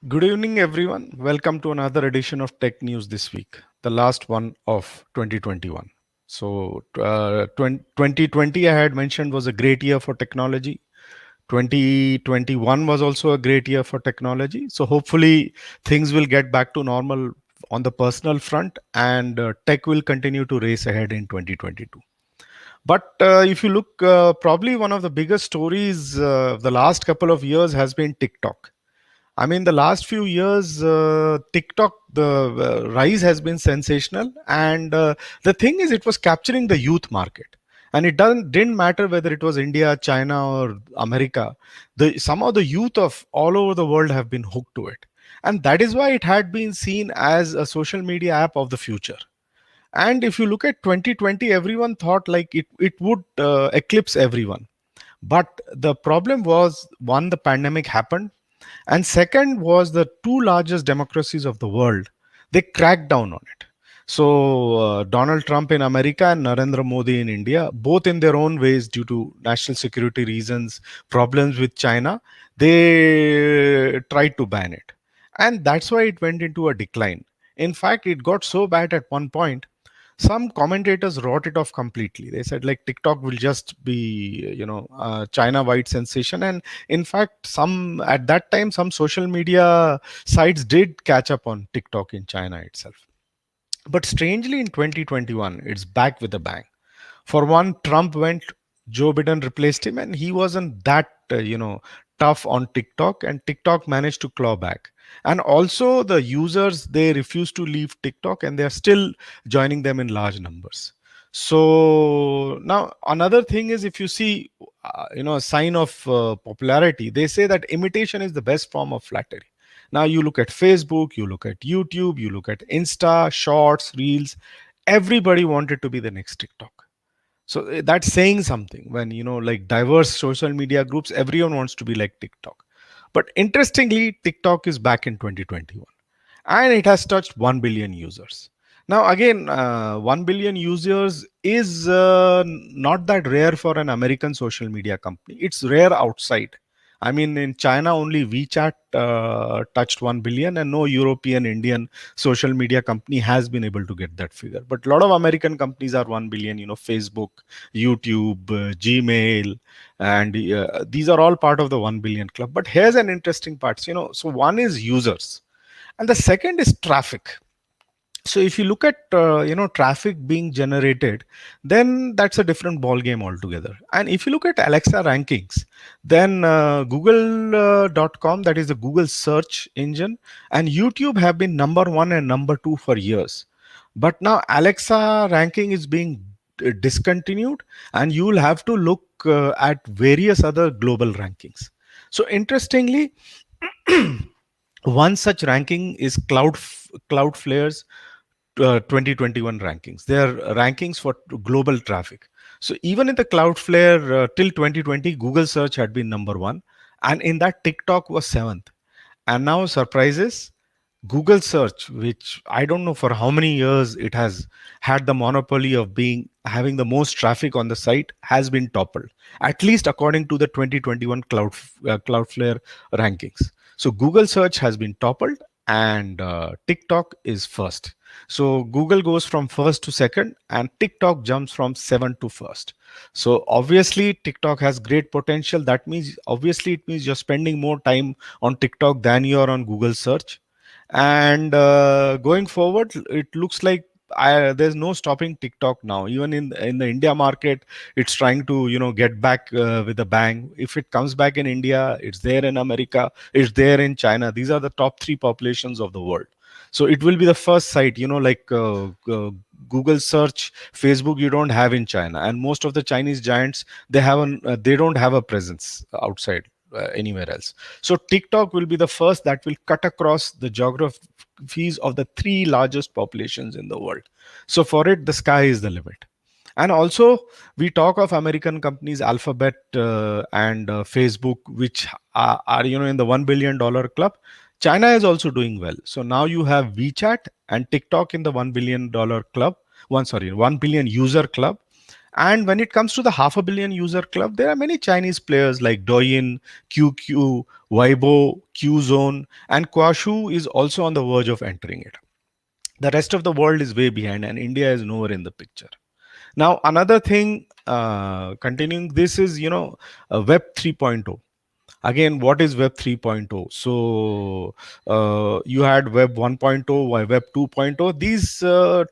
Good evening, everyone. Welcome to another edition of Tech News this week, the last one of 2021. So, 2020, I had mentioned, was a great year for technology. 2021 was also a great year for technology. So, hopefully, things will get back to normal on the personal front, and tech will continue to race ahead in 2022. But if you look, probably one of the biggest stories of the last couple of years has been TikTok. I mean, the last few years, TikTok, the rise has been sensational, and the thing is, it was capturing the youth market, and it didn't matter whether it was India, China, or America. Somehow the youth of all over the world have been hooked to it, and that is why it had been seen as a social media app of the future. And if you look at 2020, everyone thought like it would eclipse everyone. But the problem was, one, the pandemic happened, and second was the two largest democracies of the world. They cracked down on it. So Donald Trump in America and Narendra Modi in India, both in their own ways due to national security reasons, problems with China, they tried to ban it. And that's why it went into a decline. In fact, it got so bad at one point, some commentators wrote it off completely. They said like TikTok will just be, a China wide sensation. And in fact, some at that time, some social media sites did catch up on TikTok in China itself. But strangely, in 2021, it's back with a bang. For one, Trump went, Joe Biden replaced him, and he wasn't that, tough on TikTok, and TikTok managed to claw back. And also, the users, they refuse to leave TikTok, and they are still joining them in large numbers. So now another thing is, if you see, a sign of popularity, they say that imitation is the best form of flattery. Now you look at Facebook, you look at YouTube, you look at Insta, Shorts, Reels. Everybody wanted to be the next TikTok. So that's saying something. When like diverse social media groups, everyone wants to be like TikTok. But interestingly, TikTok is back in 2021, and it has touched 1 billion users. Now again, 1 billion users is not that rare for an American social media company. It's rare outside. I mean, in China, only WeChat touched 1 billion, and no European, Indian social media company has been able to get that figure. But a lot of American companies are 1 billion, Facebook, YouTube, Gmail, and these are all part of the 1 billion club. But here's an interesting part. So one is users, and the second is traffic. So if you look at traffic being generated, then that's a different ball game altogether. And if you look at Alexa rankings, then google.com, that is the Google search engine, and YouTube have been number 1 and number 2 for years. But now Alexa ranking is being discontinued, and you will have to look at various other global rankings. So interestingly, one such ranking is Cloudflare's 2021 rankings. They are rankings for global traffic. So even in the Cloudflare, till 2020, Google search had been number 1, and in that TikTok was 7th. And now surprises, Google search, which I don't know for how many years it has had the monopoly of being having the most traffic on the site, has been toppled, at least according to the 2021 Cloudflare rankings. So Google search has been toppled, and TikTok is first. So Google goes from first to second, and TikTok jumps from seventh to first. So obviously TikTok has great potential. That means, obviously, it means you're spending more time on TikTok than you're on Google search. And going forward, it looks like there's no stopping TikTok now. Even in the India market, it's trying to get back with a bang. If it comes back in India, it's there in America, it's there in China. These are the top 3 populations of the world. So it will be the first site, like Google search, Facebook, you don't have in China, and most of the Chinese giants, they don't have a presence outside anywhere else. So TikTok will be the first that will cut across the geographies of the 3 largest populations in the world. So for it, the sky is the limit. And also, we talk of American companies, Alphabet and Facebook, which are in the $1 billion club. China is also doing well. So now you have WeChat and TikTok in the $1 billion club. 1 billion user club. And when it comes to the half a billion user club, there are many Chinese players like Douyin, QQ, Weibo, Qzone, and Kuashu is also on the verge of entering it. The rest of the world is way behind, and India is nowhere in the picture. Now, another thing, continuing this is, Web 3.0. Again, what is Web 3.0? So you had Web 1.0, Web 2.0. These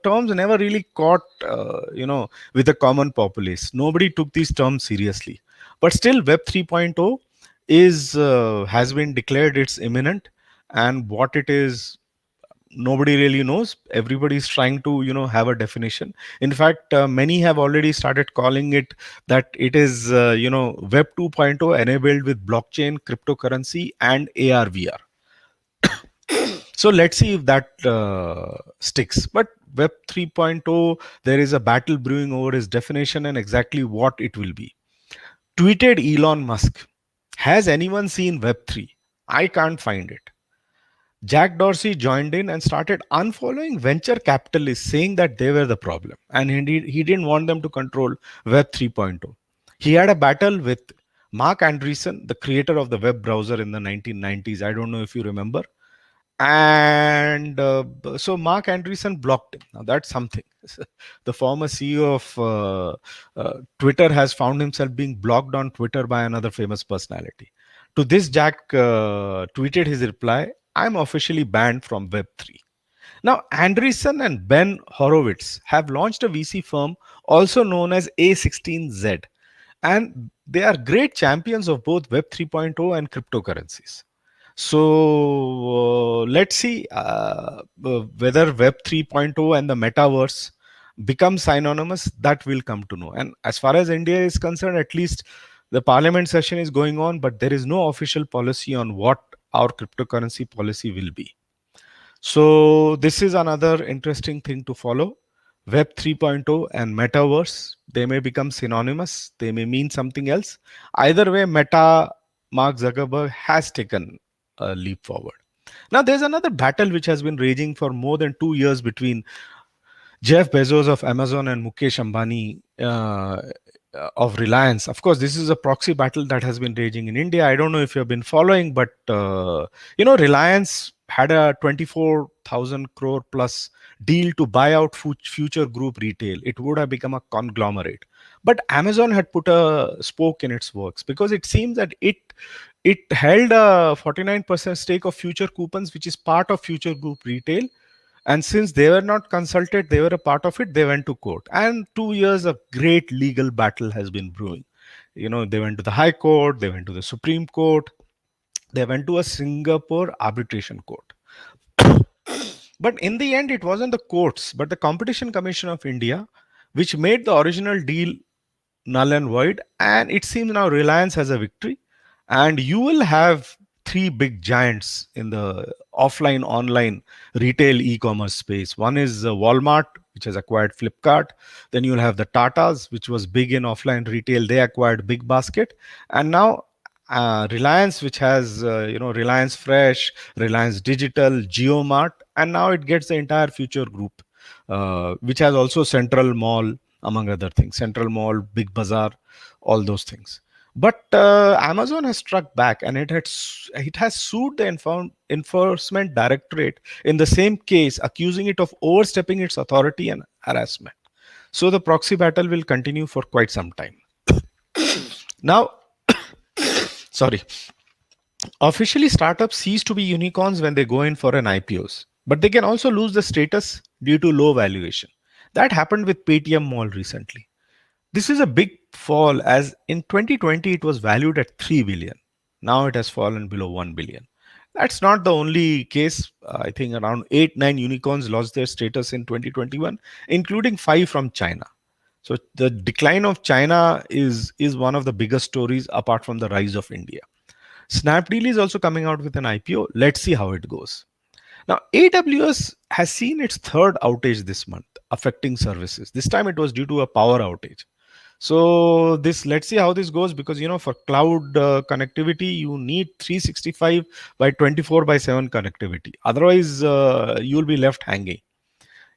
terms never really caught, with the common populace. Nobody took these terms seriously. But still, Web 3.0 is has been declared it's imminent, and what it is, nobody really knows. Everybody is trying to have a definition. In fact, many have already started calling it that it is Web 2.0 enabled with blockchain, cryptocurrency, and AR/VR. So let's see if that sticks. But Web 3.0, there is a battle brewing over its definition and exactly what it will be. Tweeted Elon Musk, has anyone seen Web 3? I can't find it. Jack Dorsey joined in and started unfollowing venture capitalists, saying that they were the problem and he didn't want them to control Web 3.0. He had a battle with Mark Andreessen, the creator of the web browser in the 1990s. I don't know if you remember. And so Mark Andreessen blocked him. Now that's something. The former CEO of Twitter has found himself being blocked on Twitter by another famous personality. To this, Jack tweeted his reply, I'm officially banned from Web3. Now, Andreessen and Ben Horowitz have launched a VC firm also known as A16Z, and they are great champions of both Web 3.0 and cryptocurrencies. So let's see whether Web 3.0 and the metaverse become synonymous. That will come to know. And as far as India is concerned, at least the parliament session is going on, but there is no official policy on what our cryptocurrency policy will be. So this is another interesting thing to follow. Web 3.0 and metaverse, they may become synonymous, they may mean something else. Either way, Meta, Mark Zuckerberg has taken a leap forward. Now, there's another battle which has been raging for more than 2 years between Jeff Bezos of Amazon and Mukesh Ambani of Reliance. Of course, this is a proxy battle that has been raging in India. I don't know if you've been following, but Reliance had a 24,000 crore plus deal to buy out Future Group Retail. It would have become a conglomerate. But Amazon had put a spoke in its works because it seems that it held a 49% stake of Future Coupons, which is part of Future Group Retail. And since they were not consulted, they were a part of it, they went to court. And 2 years of great legal battle has been brewing. They went to the High Court, they went to the Supreme Court, they went to a Singapore arbitration court. But in the end, it wasn't the courts, but the Competition Commission of India, which made the original deal null and void. And it seems now Reliance has a victory. And you will have three big giants in the offline online retail e-commerce space. One is Walmart, which has acquired Flipkart. Then you'll have the Tatas, which was big in offline retail. They acquired Big Basket. And now Reliance, which has Reliance Fresh, Reliance Digital, JioMart, and now it gets the entire Future Group, which has also Central Mall, among other things. Central Mall, Big Bazaar, all those things. But Amazon has struck back, and it has sued the Enforcement Directorate in the same case, accusing it of overstepping its authority and harassment. So the proxy battle will continue for quite some time. Now, sorry. Officially, startups cease to be unicorns when they go in for an IPOs, but they can also lose the status due to low valuation. That happened with Paytm Mall recently. This is a big fall, as in 2020 it was valued at 3 billion. Now it has fallen below 1 billion. That's not the only case. I think around 8-9 unicorns lost their status in 2021, including 5 from China. So the decline of China is one of the biggest stories apart from the rise of India. Snapdeal is also coming out with an IPO. Let's see how it goes. Now, AWS has seen its third outage this month, affecting services. This time it was due to a power outage. So let's see how this goes, because for cloud connectivity you need 365 by 24 by 7 connectivity. Otherwise, you'll be left hanging.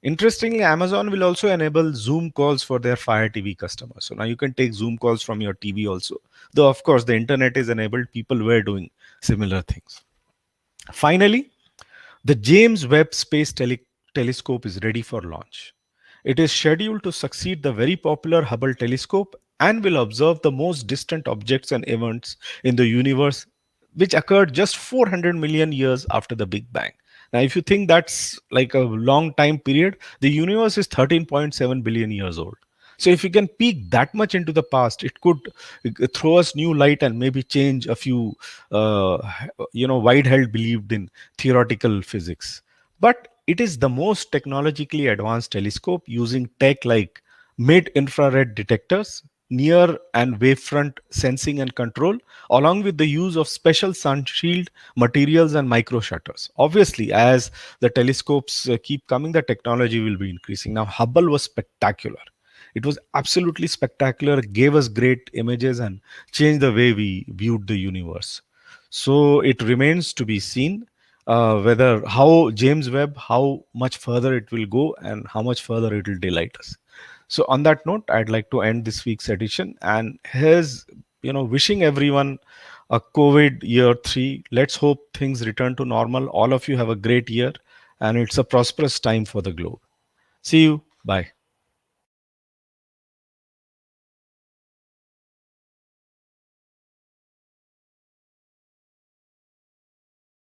Interestingly, Amazon will also enable Zoom calls for their Fire TV customers. So now you can take Zoom calls from your TV also. Though, of course, the internet is enabled, people were doing similar things. Finally, the James Webb Space Telescope is ready for launch. It is scheduled to succeed the very popular Hubble telescope and will observe the most distant objects and events in the universe, which occurred just 400 million years after the Big Bang. Now, if you think that's like a long time period, the universe is 13.7 billion years old. So, if you can peek that much into the past, it could throw us new light and maybe change a few, wide held believed in theoretical physics. But it is the most technologically advanced telescope using tech like mid infrared detectors, near and wavefront sensing and control, along with the use of special sun shield materials and micro shutters. Obviously, as the telescopes keep coming, the technology will be increasing. Now, Hubble was spectacular. It was absolutely spectacular, gave us great images and changed the way we viewed the universe. So it remains to be seen whether how James Webb, how much further it will go and how much further it will delight us. So on that note, I'd like to end this week's edition. And here's, wishing everyone a COVID year three. Let's hope things return to normal. All of you have a great year and it's a prosperous time for the globe. See you. Bye.